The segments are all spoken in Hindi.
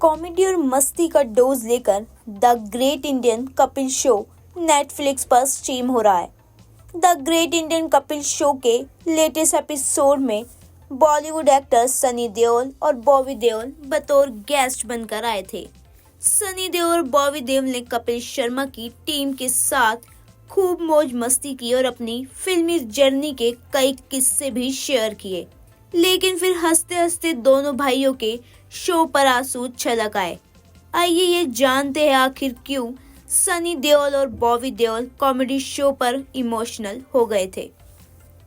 कॉमेडी और मस्ती का डोज लेकर the great Indian Kapil show Netflix पर स्ट्रीम हो रहा है। The great Indian Kapil show के लेटेस्ट एपिसोड में बॉलीवुड एक्टर सनी देओल और बॉबी देओल बतौर गेस्ट बनकर आए थे। सनी देओल और बॉबी देओल ने कपिल शर्मा की टीम के साथ खूब मौज मस्ती की और अपनी फिल्मी जर्नी के कई किस्से भी शेयर किए। लेकिन फिर हंसते हंसते दोनों भाइयों के शो पर आंसू छलक आए। आइए ये जानते हैं आखिर क्यों सनी देओल और बॉबी देओल कॉमेडी शो पर इमोशनल हो गए थे।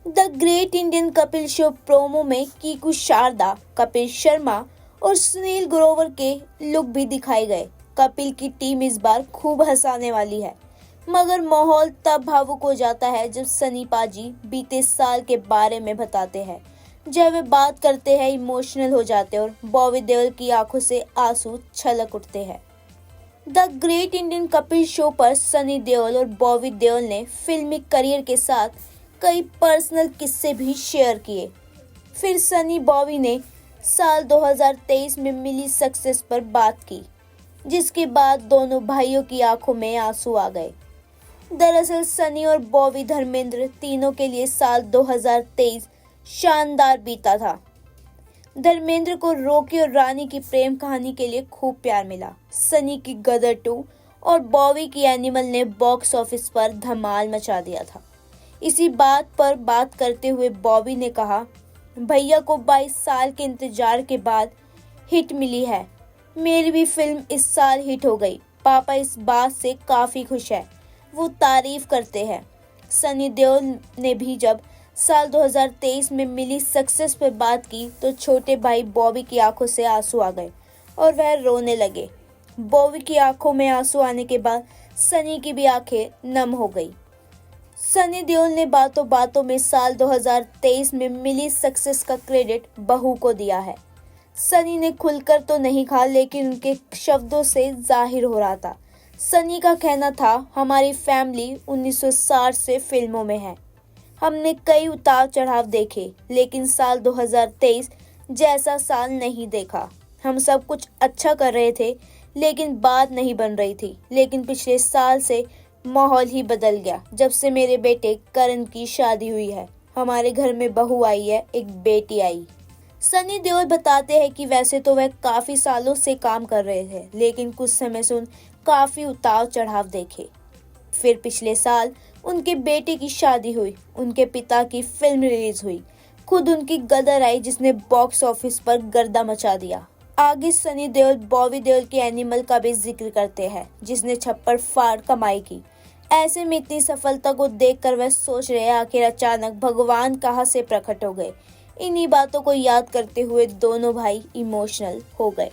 The great Indian Kapil show promo में कीकू शारदा, कपिल शर्मा और सुनील ग्रोवर के लुक भी दिखाए गए। कपिल की टीम इस बार खूब हंसाने वाली है, मगर माहौल तब भावुक हो जाता है जब सनी पाजी बीते साल के बारे में बताते हैं। जब वे बात करते हैं इमोशनल हो जाते हैं और बॉबी देओल की आंखों से आंसू छलक उठते हैं। The great Indian Kapil show पर सनी देओल और बॉबी देओल ने फिल्मी करियर के साथ कई पर्सनल किस्से भी शेयर किए। फिर सनी बॉबी ने साल 2023 में मिली सक्सेस पर बात की, जिसके बाद दोनों भाइयों की आंखों में आंसू आ गए। दरअसल सनी और बॉबी धर्मेंद्र तीनों के लिए साल 2023 शानदार बीता था। धर्मेंद्र को रॉकी और रानी की प्रेम कहानी के लिए खूब प्यार मिला। सनी की गदर 2 और बॉबी की एनिमल ने बॉक्स ऑफिस पर धमाल मचा दिया था। इसी बात पर बात करते हुए बॉबी ने कहा, भैया को 22 साल के इंतजार के बाद हिट मिली है। मेरी भी फिल्म इस साल हिट हो गई। पापा इस बात से काफ़ी खुश है, वो तारीफ करते हैं। सनी देओल ने भी जब साल 2023 में मिली सक्सेस पर बात की तो छोटे भाई बॉबी की आंखों से आंसू आ गए और वह रोने लगे। बॉबी की आंखों में आंसू आने के बाद सनी की भी आंखें नम हो गई। सनी देओल ने बातों बातों में साल 2023 में मिली सक्सेस का क्रेडिट बहू को दिया है। सनी ने खुलकर तो नहीं कहा, लेकिन उनके शब्दों से जाहिर हो रहा था। सनी का कहना था, हमारी फैमिली 1960 से फिल्मों में है। हमने कई उतार चढ़ाव देखे, लेकिन साल 2023 जैसा साल नहीं देखा। हम सब कुछ अच्छा कर रहे थे, लेकिन बात नहीं बन रही थी। लेकिन पिछले साल से माहौल ही बदल गया। जब से मेरे बेटे करण की शादी हुई है, हमारे घर में बहू आई है, एक बेटी आई। सनी देओल बताते हैं कि वैसे तो वह काफ़ी सालों से काम कर रहे थे, लेकिन कुछ समय से काफ़ी उतार चढ़ाव देखे। फिर पिछले साल उनके बेटे की शादी हुई, उनके पिता की फिल्म रिलीज हुई, खुद उनकी गदर आई जिसने बॉक्स ऑफिस पर गर्दा मचा दिया। आगे सनी देओल बॉबी देओल के एनिमल का भी जिक्र करते हैं, जिसने छप्पर फाड़ कमाई की। ऐसे में इतनी सफलता को देखकर वह सोच रहे हैं, आखिर अचानक भगवान कहाँ से प्रकट हो गए। इन्हीं बातों को याद करते हुए दोनों भाई इमोशनल हो गए।